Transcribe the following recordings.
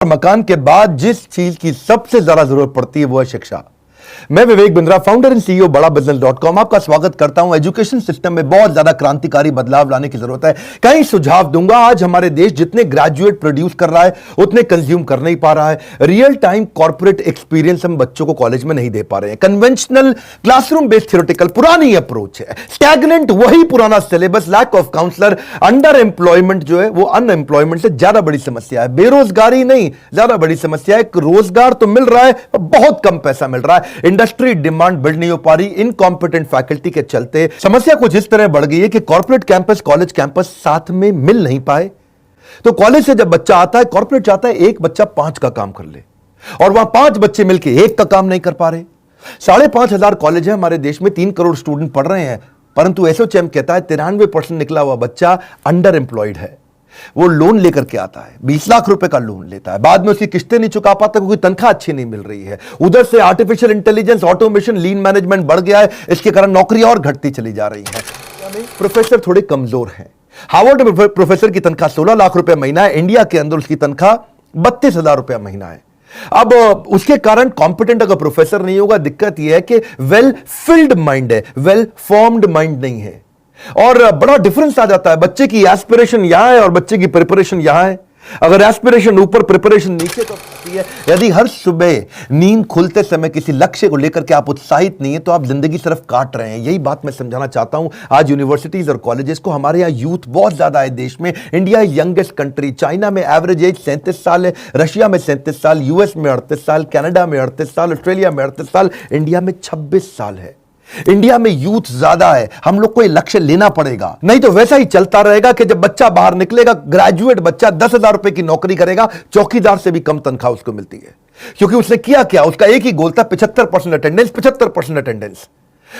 मकान के बाद जिस चीज की सबसे ज्यादा जरूरत पड़ती है वो है शिक्षा। मैं Vivek Bindra, founder and CEO बड़ा बिजनेस.com आपका स्वागत करता हूं। एजुकेशन सिस्टम में बहुत ज्यादा क्रांतिकारी बदलाव लाने की जरूरत है। कई सुझाव दूंगा। आज हमारे देश जितने ग्रेजुएट प्रोड्यूस कर रहा है उतने कंज्यूम कर नहीं पा रहा है। रियल टाइम कॉर्पोरेट एक्सपीरियंस हम बच्चों को कॉलेज में नहीं दे पा रहे हैं। कन्वेंशनल क्लासरूम बेस्ड थ्योरेटिकल पुरानी अप्रोच है। स्टैग्नेंट वही पुराना syllabus, lack of counsellor, underemployment जो है वो अनएम्प्लॉयमेंट से ज्यादा बड़ी समस्या है। बेरोजगारी नहीं, ज्यादा बड़ी समस्या है। रोजगार तो मिल रहा है, बहुत कम पैसा मिल रहा है। इंडस्ट्री डिमांड बिल्ड नहीं हो पा रही। इनकॉम्पिटेंट फैकल्टी के चलते समस्या कुछ इस तरह बढ़ गई है कि कॉर्पोरेट कैंपस कॉलेज कैंपस साथ में मिल नहीं पाए। तो कॉलेज से जब बच्चा आता है, कॉर्पोरेट चाहता है एक बच्चा 5 का काम कर ले, और वहां 5 बच्चे मिलकर 1 का काम नहीं कर पा रहे। 5,500 कॉलेज है हमारे देश में, 3 करोड़ स्टूडेंट पढ़ रहे हैं, परंतु एसोचैम कहता है 93% निकला हुआ बच्चा अंडर एम्प्लॉयड है। वो लोन लेकर के आता है, 20 लाख रुपए का लोन लेता है, बाद में उसकी किस्तें नहीं चुका पाता क्योंकि तनख्वाह अच्छी नहीं मिल रही है। उधर से आर्टिफिशियल इंटेलिजेंस, ऑटोमेशन, लीन मैनेजमेंट बढ़ गया है, इसके कारण नौकरियां और घटती चली जा रही हैं। प्रोफेसर थोड़े कमजोर हैं। हार्वर्ड में प्रोफेसर की तनख्वाह 16 लाख रुपए महीना है, इंडिया के अंदर उसकी तनख्वाह 32,000 रुपया महीना है। अब उसके कारण कॉम्पिटेंट अगर प्रोफेसर नहीं होगा, दिक्कत यह है कि वेल फिल्ड माइंड है, वेल फॉर्म्ड माइंड नहीं है, और बड़ा डिफरेंस आ जाता है। बच्चे की एस्पिरेशन यहां है और बच्चे की प्रिपरेशन यहां है। अगर एस्पिरेशन ऊपर, प्रिपरेशन नीचे तो है। यदि हर सुबह नींद खुलते समय किसी लक्ष्य को लेकर के आप उत्साहित नहीं है तो आप जिंदगी सिर्फ काट रहे हैं। यही बात मैं समझाना चाहता हूं आज यूनिवर्सिटीज और कॉलेजेस को। हमारे यहां यूथ बहुत ज्यादा है देश में। India youngest country. चाइना में एवरेज एज 37 साल है, रशिया में 37 साल, यूएस में 38 साल, कनाडा में 38 साल, ऑस्ट्रेलिया में 38 साल, इंडिया में 26 साल है। इंडिया में यूथ ज्यादा है। हम लोग को ये लक्ष्य लेना पड़ेगा, नहीं तो वैसा ही चलता रहेगा कि जब बच्चा बाहर निकलेगा, ग्रेजुएट बच्चा 10,000 रुपए की नौकरी करेगा, चौकीदार से भी कम तनख्वाह उसको मिलती है। क्योंकि उसने किया क्या, उसका एक ही गोल था 75% अटेंडेंस, 75% अटेंडेंस।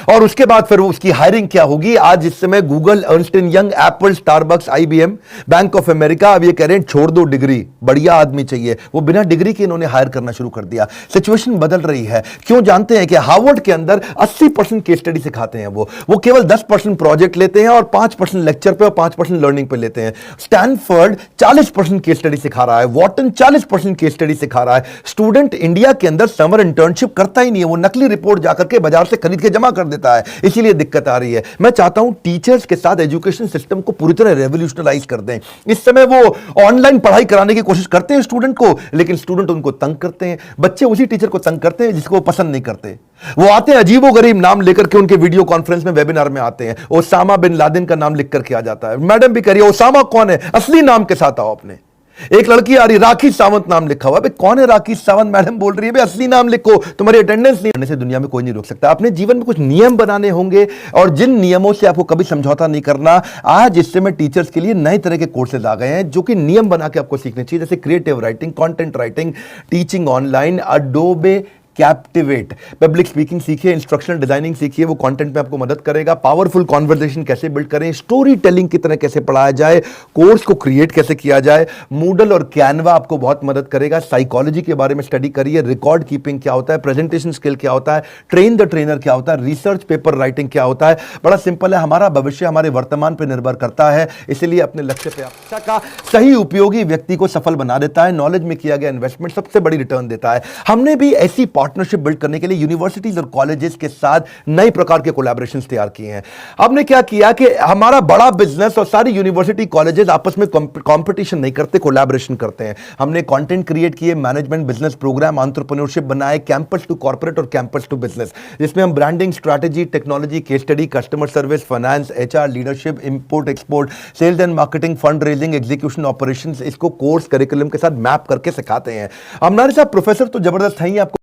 और उसके बाद फिर उसकी हायरिंग क्या होगी। आज इस समय Google, Ernst and young, Apple, Starbucks, IBM, bank of America अब ये कह रहे हैं छोड़ दो डिग्री, बढ़िया आदमी चाहिए। वो बिना डिग्री के इन्होंने हायर करना शुरू कर दिया। सिचुएशन बदल रही है। क्यों जानते हैं कि हार्वर्ड के अंदर 80% केस स्टडी सिखाते हैं। वो केवल 10% प्रोजेक्ट लेते हैं और 5% लेक्चर पे और 5% लर्निंग पे लेते हैं। स्टैनफोर्ड 40% केस स्टडी सिखा रहा है, वॉटन 40% केस स्टडी सिखा रहा है। स्टूडेंट इंडिया के अंदर समर इंटर्नशिप करता ही नहीं है, वो नकली रिपोर्ट जाकर के बाजार से खरीद के जमा कर देता है, इसीलिए दिक्कत आ रही है। मैं चाहता हूं टीचर्स के साथ एजुकेशन सिस्टम को पूरी तरह रेवोल्यूशनलाइज कर दें। इस समय वो ऑनलाइन पढ़ाई कराने की कोशिश करते हैं स्टूडेंट को, लेकिन स्टूडेंट उनको तंग करते हैं। बच्चे उसी टीचर को तंग करते हैं जिसको वो पसंद नहीं करते। वो आते हैं अजीबोगरीब नाम लेकर के, उनके वीडियो कॉन्फ्रेंस में, वेबिनार में आते हैं। ओसामा बिन लादेन का नाम लिख करके आ जाता है। मैडम भी कह रही है ओसामा कौन है, असली नाम के साथ आओ अपने। एक लड़की आ रही, राखी सावंत नाम लिखा हुआ। भाई कौन है राखी सावंत? मैडम बोल रही है भाई असली नाम लिखो, तुम्हारी अटेंडेंस नहीं। से दुनिया में कोई नहीं रोक सकता। अपने जीवन में कुछ नियम बनाने होंगे और जिन नियमों से आपको कभी समझौता नहीं करना। आज इस समय टीचर्स के लिए नए तरह के कोर्सेज आ गए हैं जो कि नियम बना के आपको सीखने चाहिए, जैसे creative writing, content writing, teaching online, Adobe captivate, public speaking सीखिए, इंस्ट्रक्शनल डिजाइनिंग सीखिए, वो कंटेंट में आपको मदद करेगा। पावरफुल कॉन्वर्सेशन कैसे बिल्ड करें, स्टोरी टेलिंग की तरह कैसे पढ़ाया जाए, कोर्स को क्रिएट कैसे किया जाए। मूडल और कैनवा आपको बहुत मदद करेगा। साइकोलॉजी के बारे में स्टडी करिए, रिकॉर्ड कीपिंग क्या होता है, प्रेजेंटेशन स्किल क्या होता है, ट्रेन द ट्रेनर क्या होता है, रिसर्च पेपर राइटिंग क्या होता है। बड़ा सिंपल है, हमारा भविष्य हमारे वर्तमान पर निर्भर करता है, इसलिए अपने लक्ष्य पे शिक्षा का सही उपयोगी व्यक्ति को सफल बना देता है। नॉलेज में किया गया इन्वेस्टमेंट सबसे बड़ी रिटर्न देता है। हमने भी ऐसी पार्टनरशिप बिल्ड करने के लिए यूनिवर्सिटीज और कॉलेजेस के साथ नए प्रकार के कोलैबोरेशंस तैयार किए हैं। हमने क्या किया कि हमारा बड़ा बिजनेस और सारी यूनिवर्सिटी कॉलेजेस आपस में कंपटीशन नहीं करते, कोलैबोरेशन करते हैं। हमने कंटेंट क्रिएट किए, मैनेजमेंट बिजनेस प्रोग्राम, एंटरप्रेन्योरशिप बनाए, कैंपस टू कॉर्पोरेट और कैंपस टू बिजनेस, जिसमें हम branding, strategy, technology, case study, customer service, finance, HR, leadership, import export, sales and marketing, fund raising, execution operations, इसको course curriculum के साथ map करके सिखाते हैं। हमारे साथ प्रोफेसर तो जबरदस्त हैं ही, आपको